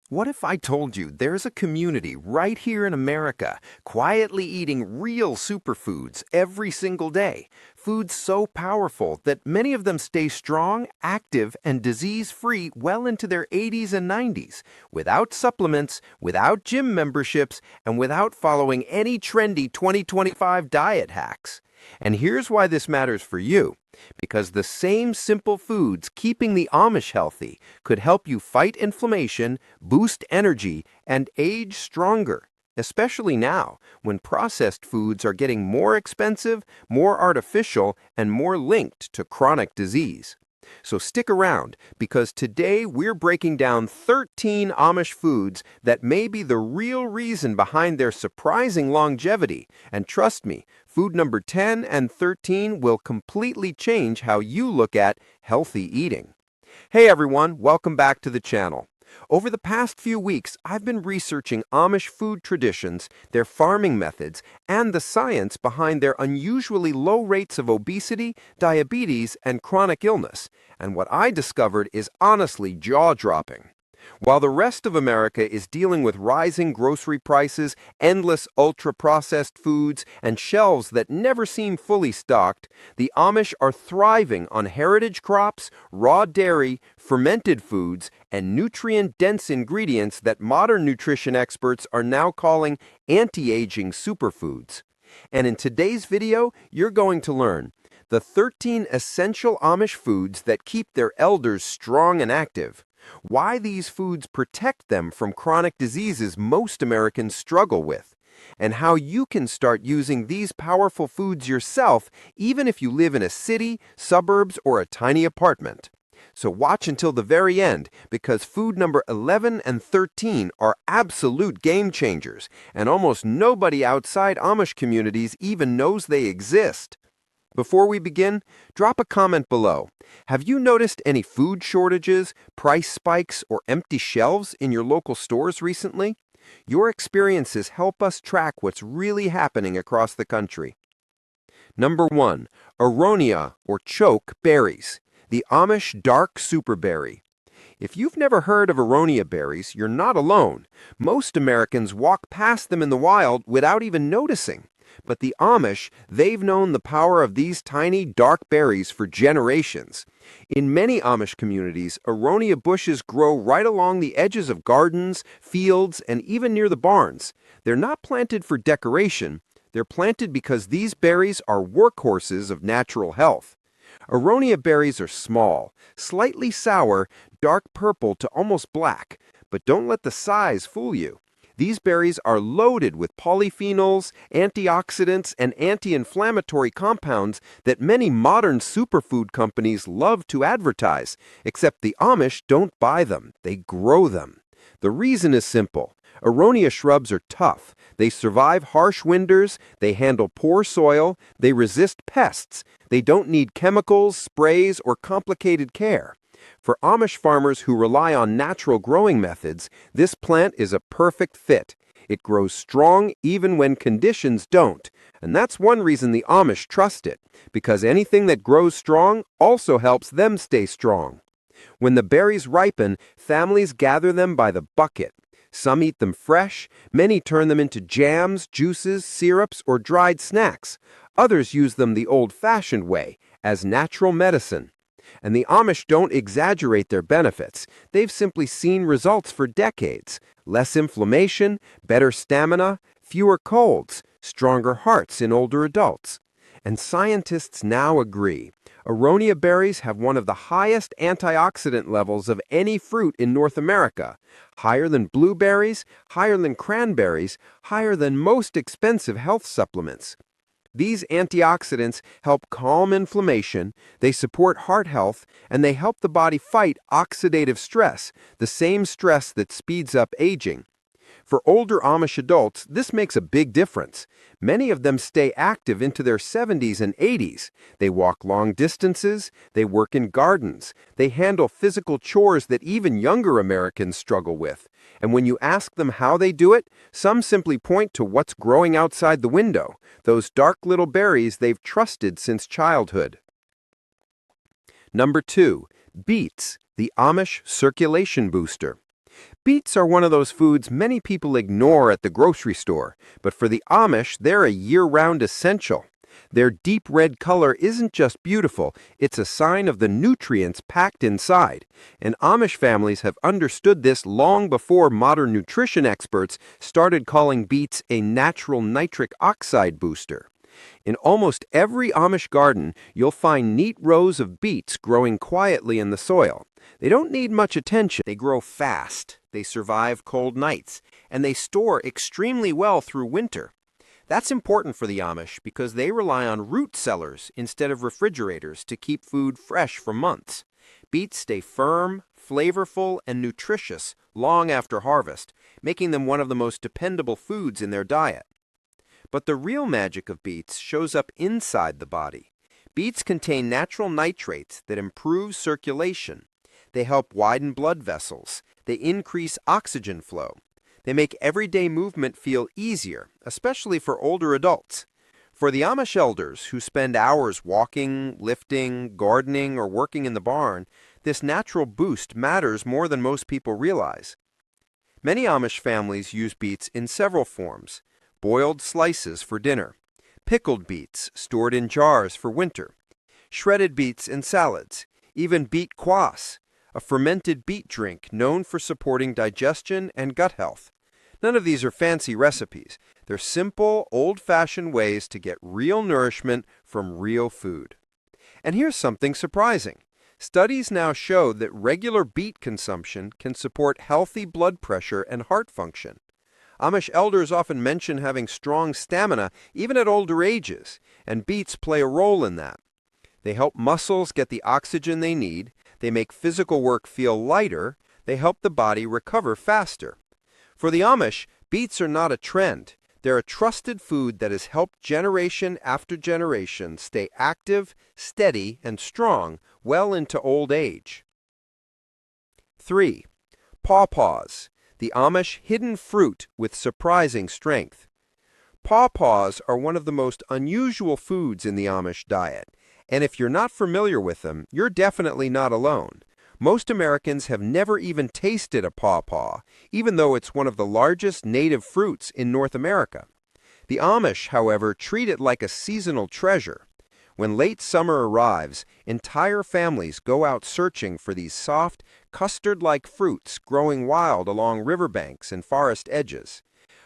What if I told you there's a community right here in America quietly eating real superfoods every single day? Foods so powerful that many of them stay strong, active, and disease-free well into their 80s and 90s, without supplements, without gym memberships, and without following any trendy 2025 diet hacks. And here's why this matters for you. Because the same simple foods keeping the Amish healthy could help you fight inflammation, boost energy, and age stronger, especially now when processed foods are getting more expensive, more artificial, and more linked to chronic disease. So stick around because today we're breaking down 13 Amish foods that may be the real reason behind their surprising longevity. And trust me, food number 10 and 13 will completely change how you look at healthy eating. Hey everyone, welcome back to the channel. Over the past few weeks, I've been researching Amish food traditions, their farming methods, and the science behind their unusually low rates of obesity, diabetes, and chronic illness. And what I discovered is honestly jaw-dropping. While the rest of America is dealing with rising grocery prices, endless ultra-processed foods, and shelves that never seem fully stocked, the Amish are thriving on heritage crops, raw dairy, fermented foods, and nutrient-dense ingredients that modern nutrition experts are now calling anti-aging superfoods. And in today's video, you're going to learn the 13 essential Amish foods that keep their elders strong and active, why these foods protect them from chronic diseases most Americans struggle with, and how you can start using these powerful foods yourself even if you live in a city, suburbs, or a tiny apartment. So watch until the very end because food number 11 and 13 are absolute game changers, and almost nobody outside Amish communities even knows they exist. Before we begin, drop a comment below. Have you noticed any food shortages, price spikes, or empty shelves in your local stores recently? Your experiences help us track what's really happening across the country. Number 1. Aronia, or choke, berries. The Amish dark superberry. If you've never heard of Aronia berries, you're not alone. Most Americans walk past them in the wild without even noticing. But the Amish, they've known the power of these tiny, dark berries for generations. In many Amish communities, Aronia bushes grow right along the edges of gardens, fields, and even near the barns. They're not planted for decoration. They're planted because these berries are workhorses of natural health. Aronia berries are small, slightly sour, dark purple to almost black. But don't let the size fool you. These berries are loaded with polyphenols, antioxidants, and anti-inflammatory compounds that many modern superfood companies love to advertise, except the Amish don't buy them, they grow them. The reason is simple. Aronia shrubs are tough. They survive harsh winters, they handle poor soil, they resist pests, they don't need chemicals, sprays, or complicated care. For Amish farmers who rely on natural growing methods, this plant is a perfect fit. It grows strong even when conditions don't. And that's one reason the Amish trust it, because anything that grows strong also helps them stay strong. When the berries ripen, families gather them by the bucket. Some eat them fresh, many turn them into jams, juices, syrups, or dried snacks. Others use them the old-fashioned way, as natural medicine. And the Amish don't exaggerate their benefits. They've simply seen results for decades. Less inflammation, better stamina, fewer colds, stronger hearts in older adults. And scientists now agree. Aronia berries have one of the highest antioxidant levels of any fruit in North America. Higher than blueberries, higher than cranberries, higher than most expensive health supplements. These antioxidants help calm inflammation, they support heart health, and they help the body fight oxidative stress, the same stress that speeds up aging. For older Amish adults, this makes a big difference. Many of them stay active into their 70s and 80s. They walk long distances, they work in gardens, they handle physical chores that even younger Americans struggle with. And when you ask them how they do it, some simply point to what's growing outside the window, those dark little berries they've trusted since childhood. Number 2. Beets, the Amish circulation booster. Beets are one of those foods many people ignore at the grocery store, but for the Amish, they're a year-round essential. Their deep red color isn't just beautiful, it's a sign of the nutrients packed inside. And Amish families have understood this long before modern nutrition experts started calling beets a natural nitric oxide booster. In almost every Amish garden, you'll find neat rows of beets growing quietly in the soil. They don't need much attention. They grow fast, they survive cold nights, and they store extremely well through winter. That's important for the Amish because they rely on root cellars instead of refrigerators to keep food fresh for months. Beets stay firm, flavorful, and nutritious long after harvest, making them one of the most dependable foods in their diet. But the real magic of beets shows up inside the body. Beets contain natural nitrates that improve circulation. They help widen blood vessels. They increase oxygen flow. They make everyday movement feel easier, especially for older adults. For the Amish elders who spend hours walking, lifting, gardening, or working in the barn, this natural boost matters more than most people realize. Many Amish families use beets in several forms: boiled slices for dinner, pickled beets stored in jars for winter, shredded beets in salads, even beet kvass, a fermented beet drink known for supporting digestion and gut health. None of these are fancy recipes. They're simple, old-fashioned ways to get real nourishment from real food. And here's something surprising. Studies now show that regular beet consumption can support healthy blood pressure and heart function. Amish elders often mention having strong stamina even at older ages, and beets play a role in that. They help muscles get the oxygen they need, they make physical work feel lighter, they help the body recover faster. For the Amish, beets are not a trend. They're a trusted food that has helped generation after generation stay active, steady, and strong well into old age. 3. Pawpaws, the Amish hidden fruit with surprising strength. Pawpaws are one of the most unusual foods in the Amish diet, and if you're not familiar with them, you're definitely not alone. Most Americans have never even tasted a pawpaw, even though it's one of the largest native fruits in North America. The Amish, however, treat it like a seasonal treasure. When late summer arrives, entire families go out searching for these soft, custard-like fruits growing wild along riverbanks and forest edges.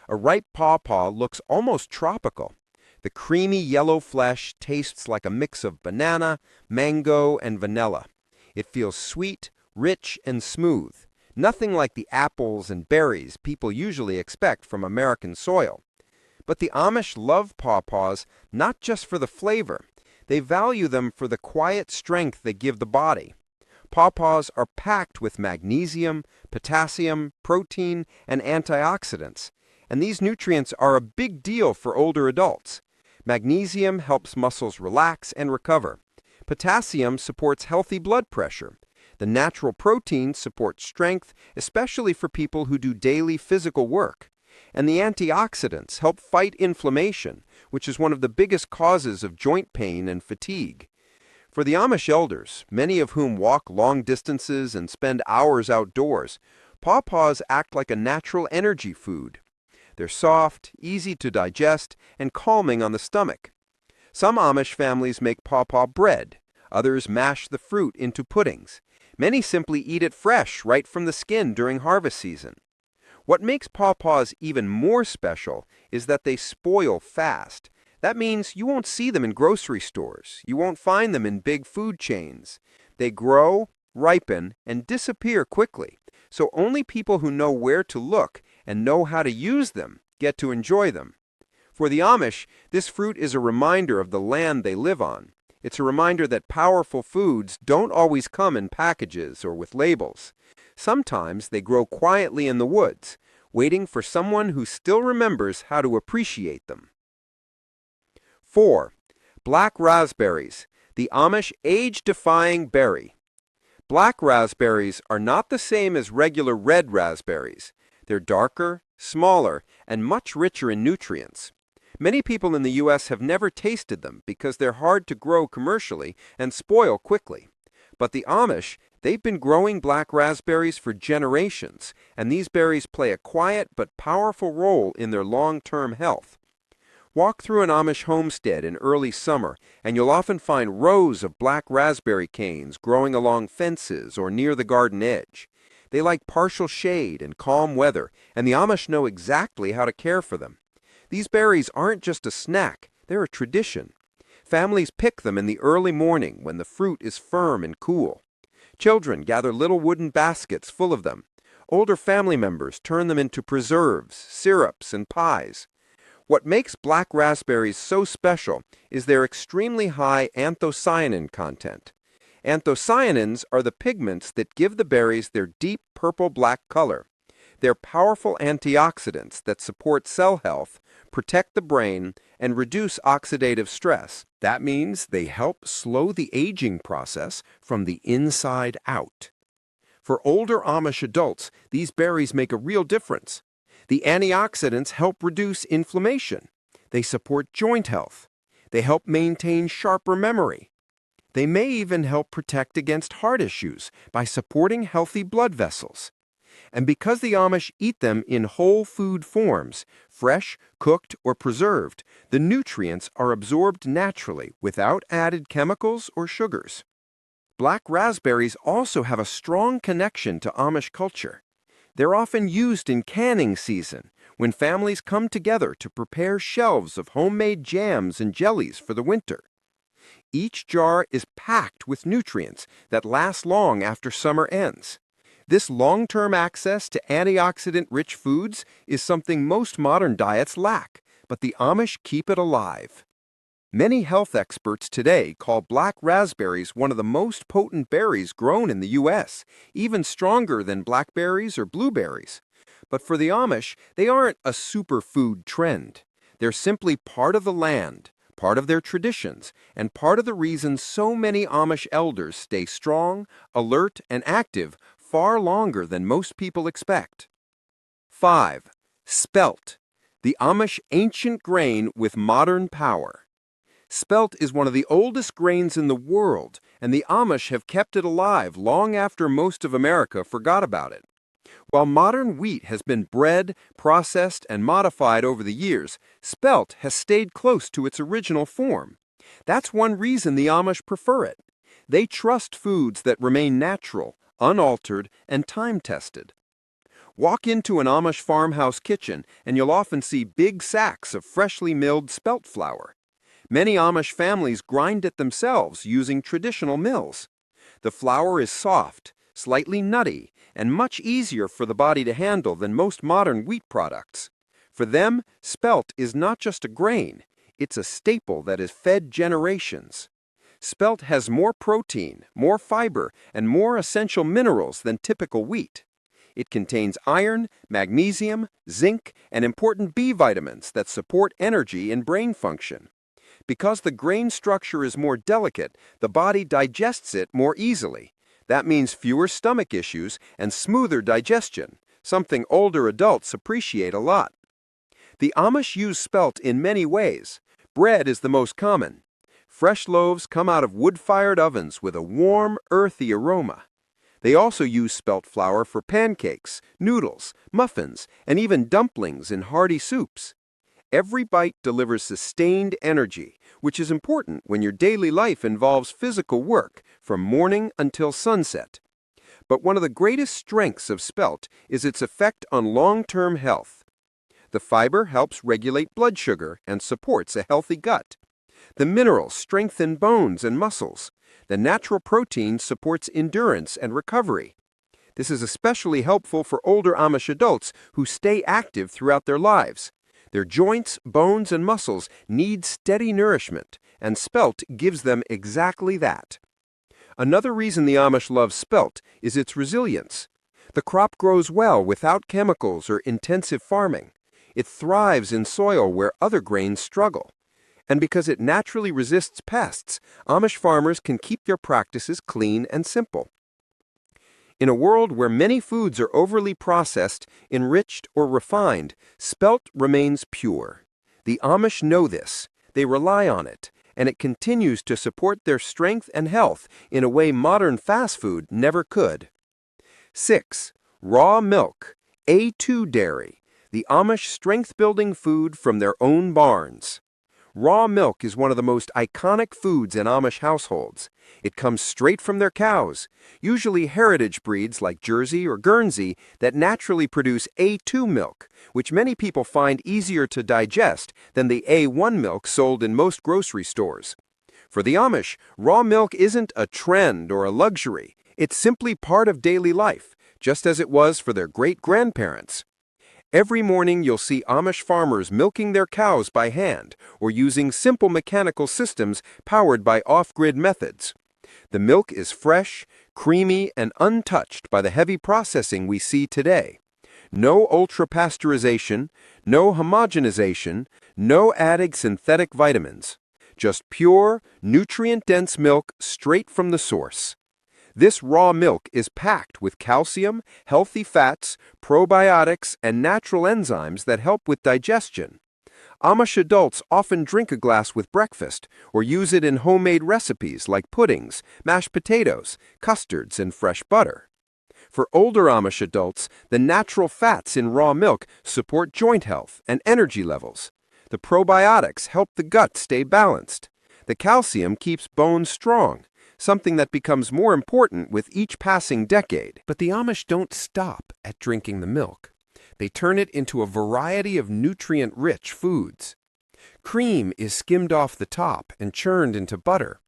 A ripe pawpaw looks almost tropical. The creamy yellow flesh tastes like a mix of banana, mango, and vanilla. It feels sweet, rich, and smooth, nothing like the apples and berries people usually expect from American soil. But the Amish love pawpaws not just for the flavor. They value them for the quiet strength they give the body. Pawpaws are packed with magnesium, potassium, protein, and antioxidants, and these nutrients are a big deal for older adults. Magnesium helps muscles relax and recover. Potassium supports healthy blood pressure. The natural protein supports strength, especially for people who do daily physical work. And the antioxidants help fight inflammation, which is one of the biggest causes of joint pain and fatigue. For the Amish elders, many of whom walk long distances and spend hours outdoors, pawpaws act like a natural energy food. They're soft, easy to digest, and calming on the stomach. Some Amish families make pawpaw bread. Others mash the fruit into puddings. Many simply eat it fresh right from the skin during harvest season. What makes pawpaws even more special is that they spoil fast. That means you won't see them in grocery stores. You won't find them in big food chains. They grow, ripen, and disappear quickly. So only people who know where to look and know how to use them get to enjoy them. For the Amish, this fruit is a reminder of the land they live on. It's a reminder that powerful foods don't always come in packages or with labels. Sometimes they grow quietly in the woods, waiting for someone who still remembers how to appreciate them. 4. Black raspberries, the Amish age-defying berry. Black raspberries are not the same as regular red raspberries. They're darker, smaller, and much richer in nutrients. Many people in the U.S. have never tasted them because they're hard to grow commercially and spoil quickly. But the Amish, they've been growing black raspberries for generations, and these berries play a quiet but powerful role in their long-term health. Walk through an Amish homestead in early summer, and you'll often find rows of black raspberry canes growing along fences or near the garden edge. They like partial shade and calm weather, and the Amish know exactly how to care for them. These berries aren't just a snack, they're a tradition. Families pick them in the early morning when the fruit is firm and cool. Children gather little wooden baskets full of them. Older family members turn them into preserves, syrups, and pies. What makes black raspberries so special is their extremely high anthocyanin content. Anthocyanins are the pigments that give the berries their deep purple-black color. They're powerful antioxidants that support cell health, protect the brain, and reduce oxidative stress. That means they help slow the aging process from the inside out. For older Amish adults, these berries make a real difference. The antioxidants help reduce inflammation. They support joint health. They help maintain sharper memory. They may even help protect against heart issues by supporting healthy blood vessels. And because the Amish eat them in whole food forms, fresh, cooked, or preserved, the nutrients are absorbed naturally without added chemicals or sugars. Black raspberries also have a strong connection to Amish culture. They're often used in canning season, when families come together to prepare shelves of homemade jams and jellies for the winter. Each jar is packed with nutrients that last long after summer ends. This long-term access to antioxidant-rich foods is something most modern diets lack, but the Amish keep it alive. Many health experts today call black raspberries one of the most potent berries grown in the U.S., even stronger than blackberries or blueberries. But for the Amish, they aren't a superfood trend. They're simply part of the land, part of their traditions, and part of the reason so many Amish elders stay strong, alert, and active far longer than most people expect. 5. Spelt, the Amish ancient grain with modern power. Spelt is one of the oldest grains in the world, and the Amish have kept it alive long after most of America forgot about it. While modern wheat has been bred, processed, and modified over the years, spelt has stayed close to its original form. That's one reason the Amish prefer it. They trust foods that remain natural, unaltered, and time-tested. Walk into an Amish farmhouse kitchen, and you'll often see big sacks of freshly milled spelt flour. Many Amish families grind it themselves using traditional mills. The flour is soft, slightly nutty, and much easier for the body to handle than most modern wheat products. For them, spelt is not just a grain, it's a staple that has fed generations. Spelt has more protein, more fiber, and more essential minerals than typical wheat. It contains iron, magnesium, zinc, and important B vitamins that support energy and brain function. Because the grain structure is more delicate, the body digests it more easily. That means fewer stomach issues and smoother digestion, something older adults appreciate a lot. The Amish use spelt in many ways. Bread is the most common. Fresh loaves come out of wood-fired ovens with a warm, earthy aroma. They also use spelt flour for pancakes, noodles, muffins, and even dumplings in hearty soups. Every bite delivers sustained energy, which is important when your daily life involves physical work from morning until sunset. But one of the greatest strengths of spelt is its effect on long-term health. The fiber helps regulate blood sugar and supports a healthy gut. The minerals strengthen bones and muscles. The natural protein supports endurance and recovery. This is especially helpful for older Amish adults who stay active throughout their lives. Their joints, bones, and muscles need steady nourishment, and spelt gives them exactly that. Another reason the Amish love spelt is its resilience. The crop grows well without chemicals or intensive farming. It thrives in soil where other grains struggle. And because it naturally resists pests, Amish farmers can keep their practices clean and simple. In a world where many foods are overly processed, enriched, or refined, spelt remains pure. The Amish know this. They rely on it, and it continues to support their strength and health in a way modern fast food never could. 6. Raw milk, A2 dairy, the Amish strength-building food from their own barns. Raw milk is one of the most iconic foods in Amish households. It comes straight from their cows, usually heritage breeds like Jersey or Guernsey that naturally produce A2 milk, which many people find easier to digest than the A1 milk sold in most grocery stores. For the Amish, raw milk isn't a trend or a luxury. It's simply part of daily life, just as it was for their great-grandparents. Every morning you'll see Amish farmers milking their cows by hand or using simple mechanical systems powered by off-grid methods. The milk is fresh, creamy, and untouched by the heavy processing we see today. No ultra-pasteurization, no homogenization, no added synthetic vitamins. Just pure, nutrient-dense milk straight from the source. This raw milk is packed with calcium, healthy fats, probiotics, and natural enzymes that help with digestion. Amish adults often drink a glass with breakfast or use it in homemade recipes like puddings, mashed potatoes, custards, and fresh butter. For older Amish adults, the natural fats in raw milk support joint health and energy levels. The probiotics help the gut stay balanced. The calcium keeps bones strong, something that becomes more important with each passing decade. But the Amish don't stop at drinking the milk. They turn it into a variety of nutrient-rich foods. Cream is skimmed off the top and churned into butter.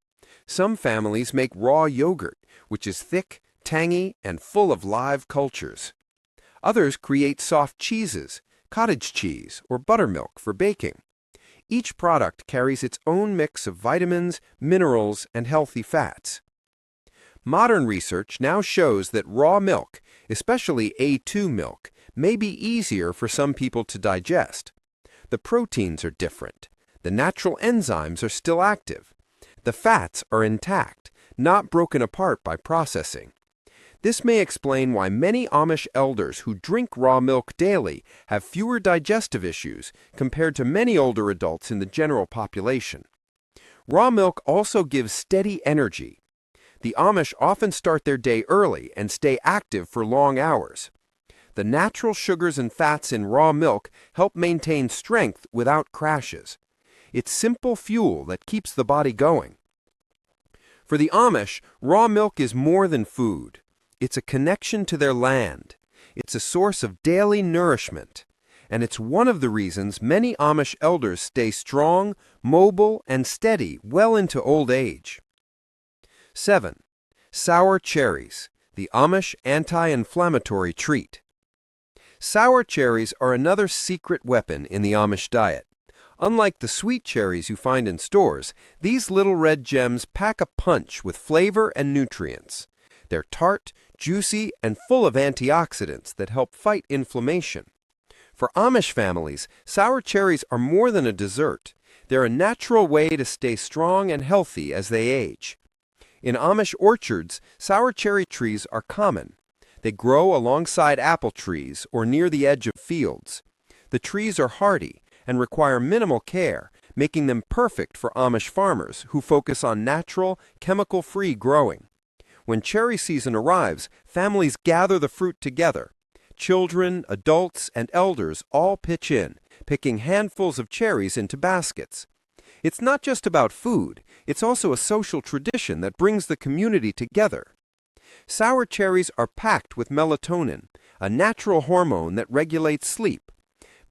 Some families make raw yogurt, which is thick, tangy, and full of live cultures. Others create soft cheeses, cottage cheese, or buttermilk for baking. Each product carries its own mix of vitamins, minerals, and healthy fats. Modern research now shows that raw milk, especially A2 milk, may be easier for some people to digest. The proteins are different. The natural enzymes are still active. The fats are intact, not broken apart by processing. This may explain why many Amish elders who drink raw milk daily have fewer digestive issues compared to many older adults in the general population. Raw milk also gives steady energy. The Amish often start their day early and stay active for long hours. The natural sugars and fats in raw milk help maintain strength without crashes. It's simple fuel that keeps the body going. For the Amish, raw milk is more than food. It's a connection to their land. It's a source of daily nourishment. And it's one of the reasons many Amish elders stay strong, mobile, and steady well into old age. 7. Sour cherries, the Amish anti-inflammatory treat. Sour cherries are another secret weapon in the Amish diet. Unlike the sweet cherries you find in stores, these little red gems pack a punch with flavor and nutrients. They're tart, juicy, and full of antioxidants that help fight inflammation. For Amish families, sour cherries are more than a dessert. They're a natural way to stay strong and healthy as they age. In Amish orchards, sour cherry trees are common. They grow alongside apple trees or near the edge of fields. The trees are hardy and require minimal care, making them perfect for Amish farmers who focus on natural, chemical-free growing. When cherry season arrives, families gather the fruit together. Children, adults, and elders all pitch in, picking handfuls of cherries into baskets. It's not just about food, it's also a social tradition that brings the community together. Sour cherries are packed with melatonin, a natural hormone that regulates sleep.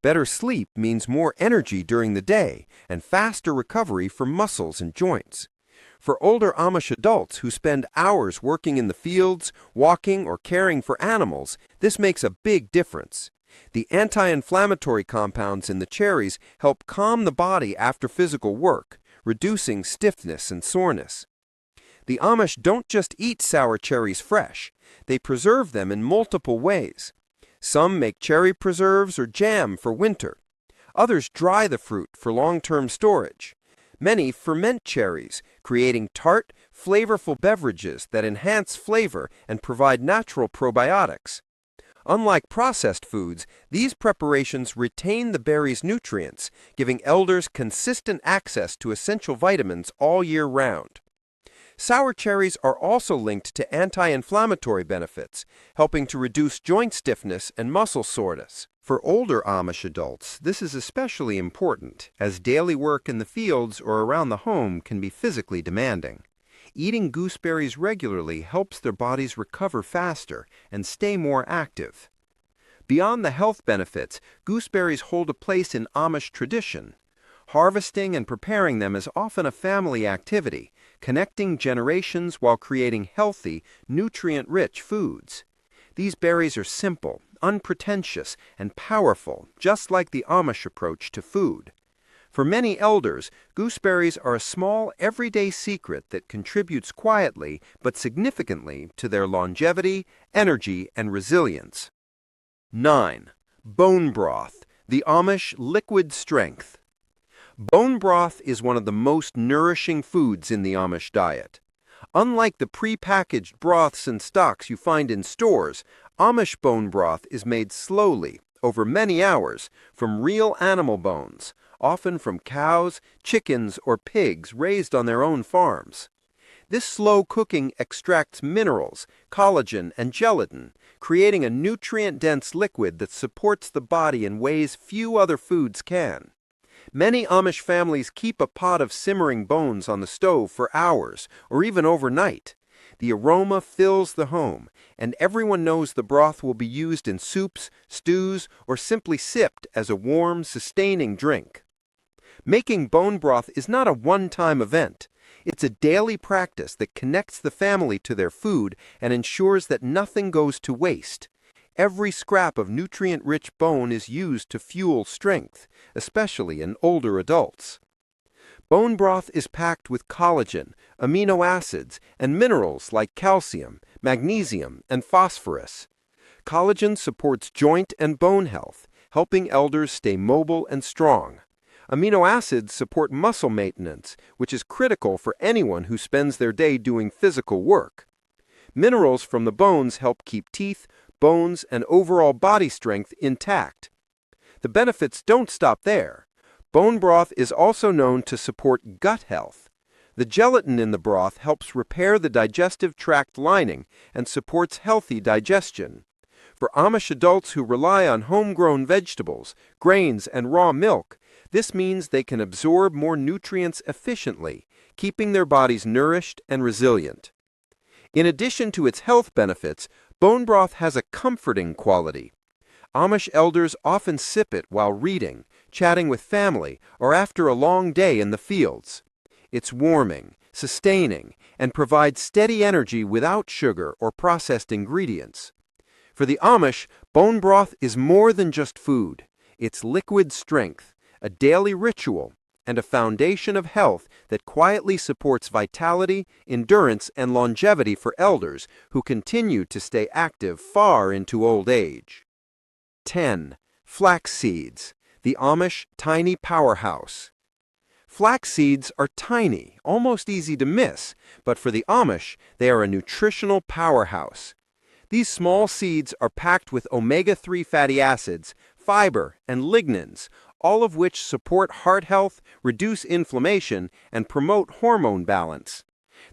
Better sleep means more energy during the day and faster recovery for muscles and joints. For older Amish adults who spend hours working in the fields, walking, or caring for animals, this makes a big difference. The anti-inflammatory compounds in the cherries help calm the body after physical work, reducing stiffness and soreness. The Amish don't just eat sour cherries fresh. They preserve them in multiple ways. Some make cherry preserves or jam for winter. Others dry the fruit for long-term storage. Many ferment cherries, creating tart, flavorful beverages that enhance flavor and provide natural probiotics. Unlike processed foods, these preparations retain the berry's nutrients, giving elders consistent access to essential vitamins all year round. Sour cherries are also linked to anti-inflammatory benefits, helping to reduce joint stiffness and muscle soreness. For older Amish adults, this is especially important, as daily work in the fields or around the home can be physically demanding. Eating gooseberries regularly helps their bodies recover faster and stay more active. Beyond the health benefits, gooseberries hold a place in Amish tradition. Harvesting and preparing them is often a family activity, connecting generations while creating healthy, nutrient-rich foods. These berries are simple, unpretentious, and powerful, just like the Amish approach to food. For many elders, gooseberries are a small, everyday secret that contributes quietly but significantly to their longevity, energy, and resilience. 9. Bone broth, the Amish liquid strength. Bone broth is one of the most nourishing foods in the Amish diet. Unlike the pre-packaged broths and stocks you find in stores, Amish bone broth is made slowly, over many hours, from real animal bones, often from cows, chickens, or pigs raised on their own farms. This slow cooking extracts minerals, collagen, and gelatin, creating a nutrient-dense liquid that supports the body in ways few other foods can. Many Amish families keep a pot of simmering bones on the stove for hours or even overnight. The aroma fills the home, and everyone knows the broth will be used in soups, stews, or simply sipped as a warm, sustaining drink. Making bone broth is not a one-time event. It's a daily practice that connects the family to their food and ensures that nothing goes to waste. Every scrap of nutrient-rich bone is used to fuel strength, especially in older adults. Bone broth is packed with collagen, amino acids, and minerals like calcium, magnesium, and phosphorus. Collagen supports joint and bone health, helping elders stay mobile and strong. Amino acids support muscle maintenance, which is critical for anyone who spends their day doing physical work. Minerals from the bones help keep teeth, bones, and overall body strength intact. The benefits don't stop there. Bone broth is also known to support gut health. The gelatin in the broth helps repair the digestive tract lining and supports healthy digestion. For Amish adults who rely on homegrown vegetables, grains, and raw milk, this means they can absorb more nutrients efficiently, keeping their bodies nourished and resilient. In addition to its health benefits, bone broth has a comforting quality. Amish elders often sip it while reading, chatting with family, or after a long day in the fields. It's warming, sustaining, and provides steady energy without sugar or processed ingredients. For the Amish, bone broth is more than just food. It's liquid strength, a daily ritual, and a foundation of health that quietly supports vitality, endurance, and longevity for elders who continue to stay active far into old age. 10. Flax seeds, the Amish tiny powerhouse. Flax seeds are tiny, almost easy to miss, but for the Amish, they are a nutritional powerhouse. These small seeds are packed with omega-3 fatty acids, fiber, and lignans, all of which support heart health, reduce inflammation, and promote hormone balance.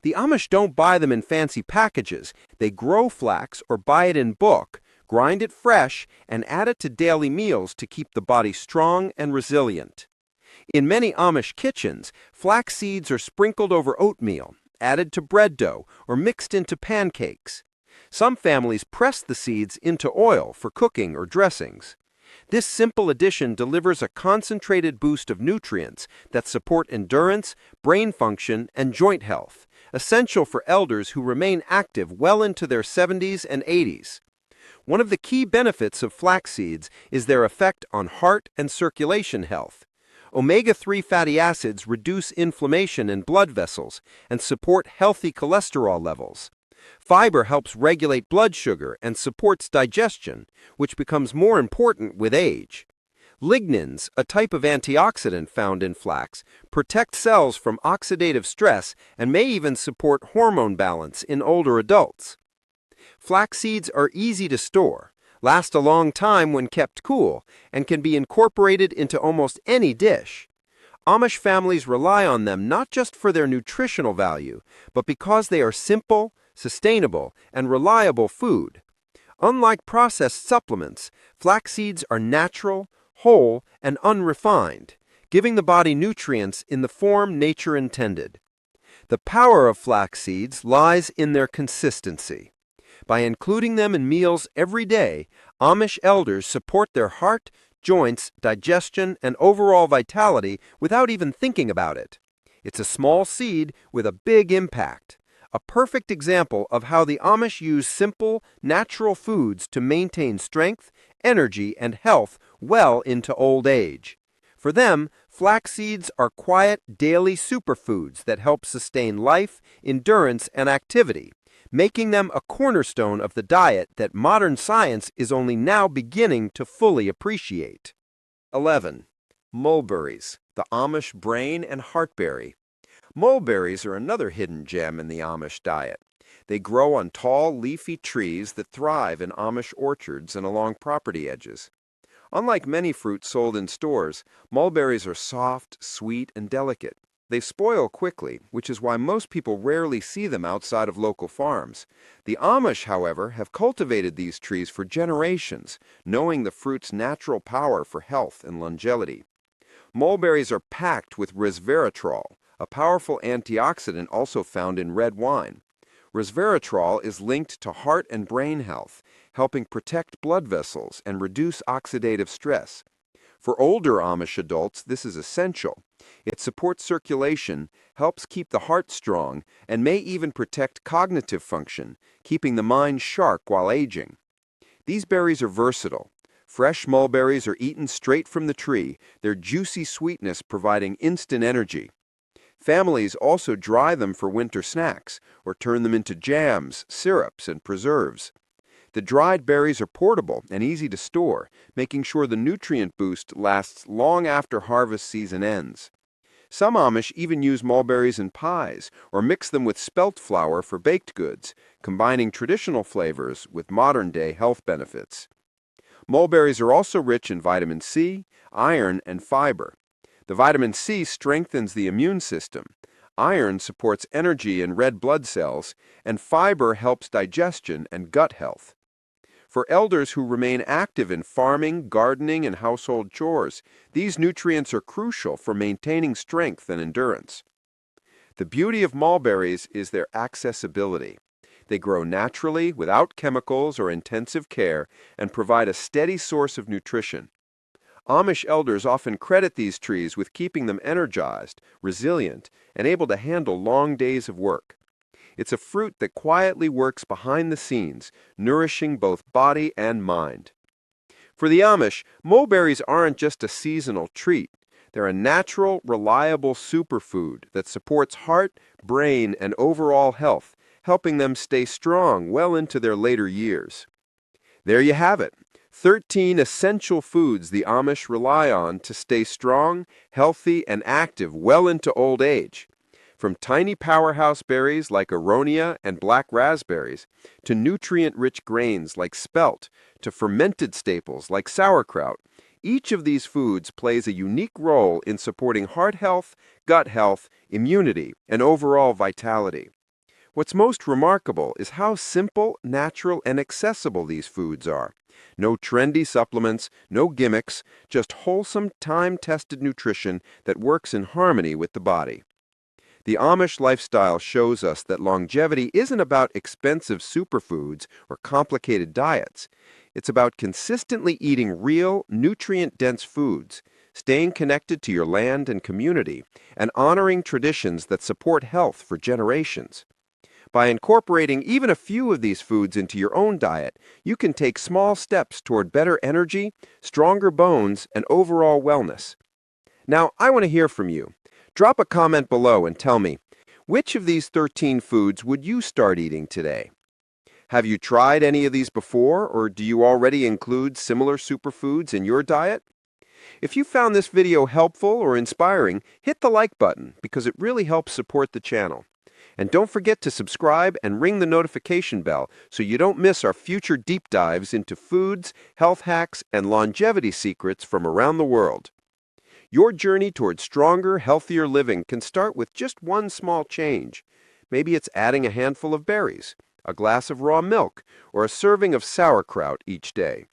The Amish don't buy them in fancy packages. They grow flax or buy it in bulk, grind it fresh, and add it to daily meals to keep the body strong and resilient. In many Amish kitchens, flax seeds are sprinkled over oatmeal, added to bread dough, or mixed into pancakes. Some families press the seeds into oil for cooking or dressings. This simple addition delivers a concentrated boost of nutrients that support endurance, brain function, and joint health, essential for elders who remain active well into their 70s and 80s. One of the key benefits of flax seeds is their effect on heart and circulation health. Omega-3 fatty acids reduce inflammation in blood vessels and support healthy cholesterol levels. Fiber helps regulate blood sugar and supports digestion, which becomes more important with age. Lignans, a type of antioxidant found in flax, protect cells from oxidative stress and may even support hormone balance in older adults. Flax seeds are easy to store. last a long time when kept cool, and can be incorporated into almost any dish. Amish families rely on them not just for their nutritional value, but because they are simple, sustainable, and reliable food. Unlike processed supplements, flax seeds are natural, whole, and unrefined, giving the body nutrients in the form nature intended. The power of flax seeds lies in their consistency. By including them in meals every day, Amish elders support their heart, joints, digestion, and overall vitality without even thinking about it. It's a small seed with a big impact. A perfect example of how the Amish use simple, natural foods to maintain strength, energy, and health well into old age. For them, flax seeds are quiet, daily superfoods that help sustain life, endurance, and activity, making them a cornerstone of the diet that modern science is only now beginning to fully appreciate. 11. Mulberries, the Amish brain and heartberry. Mulberries are another hidden gem in the Amish diet. They grow on tall, leafy trees that thrive in Amish orchards and along property edges. Unlike many fruits sold in stores, mulberries are soft, sweet, and delicate. They spoil quickly, which is why most people rarely see them outside of local farms. The Amish, however, have cultivated these trees for generations, knowing the fruit's natural power for health and longevity. Mulberries are packed with resveratrol, a powerful antioxidant also found in red wine. Resveratrol is linked to heart and brain health, helping protect blood vessels and reduce oxidative stress. For older Amish adults, this is essential. It supports circulation, helps keep the heart strong, and may even protect cognitive function, keeping the mind sharp while aging. These berries are versatile. Fresh mulberries are eaten straight from the tree, their juicy sweetness providing instant energy. Families also dry them for winter snacks or turn them into jams, syrups, and preserves. The dried berries are portable and easy to store, making sure the nutrient boost lasts long after harvest season ends. Some Amish even use mulberries in pies or mix them with spelt flour for baked goods, combining traditional flavors with modern-day health benefits. Mulberries are also rich in vitamin C, iron, and fiber. The vitamin C strengthens the immune system, iron supports energy in red blood cells, and fiber helps digestion and gut health. For elders who remain active in farming, gardening, and household chores, these nutrients are crucial for maintaining strength and endurance. The beauty of mulberries is their accessibility. They grow naturally without chemicals or intensive care and provide a steady source of nutrition. Amish elders often credit these trees with keeping them energized, resilient, and able to handle long days of work. It's a fruit that quietly works behind the scenes, nourishing both body and mind. For the Amish, mulberries aren't just a seasonal treat. They're a natural, reliable superfood that supports heart, brain, and overall health, helping them stay strong well into their later years. There you have it. 13 essential foods the Amish rely on to stay strong, healthy, and active well into old age. From tiny powerhouse berries like Aronia and black raspberries, to nutrient-rich grains like spelt, to fermented staples like sauerkraut, each of these foods plays a unique role in supporting heart health, gut health, immunity, and overall vitality. What's most remarkable is how simple, natural, and accessible these foods are. No trendy supplements, no gimmicks, just wholesome, time-tested nutrition that works in harmony with the body. The Amish lifestyle shows us that longevity isn't about expensive superfoods or complicated diets. It's about consistently eating real, nutrient-dense foods, staying connected to your land and community, and honoring traditions that support health for generations. By incorporating even a few of these foods into your own diet, you can take small steps toward better energy, stronger bones, and overall wellness. Now, I want to hear from you. Drop a comment below and tell me, which of these 13 foods would you start eating today? Have you tried any of these before, or do you already include similar superfoods in your diet? If you found this video helpful or inspiring, hit the like button because it really helps support the channel. And don't forget to subscribe and ring the notification bell so you don't miss our future deep dives into foods, health hacks, and longevity secrets from around the world. Your journey toward stronger, healthier living can start with just one small change. Maybe it's adding a handful of berries, a glass of raw milk, or a serving of sauerkraut each day.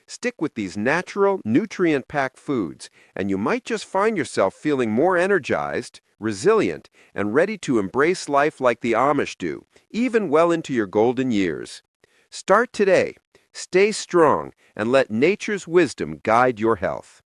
Stick with these natural, nutrient-packed foods, and you might just find yourself feeling more energized, resilient, and ready to embrace life like the Amish do, even well into your golden years. Start today, stay strong, and let nature's wisdom guide your health.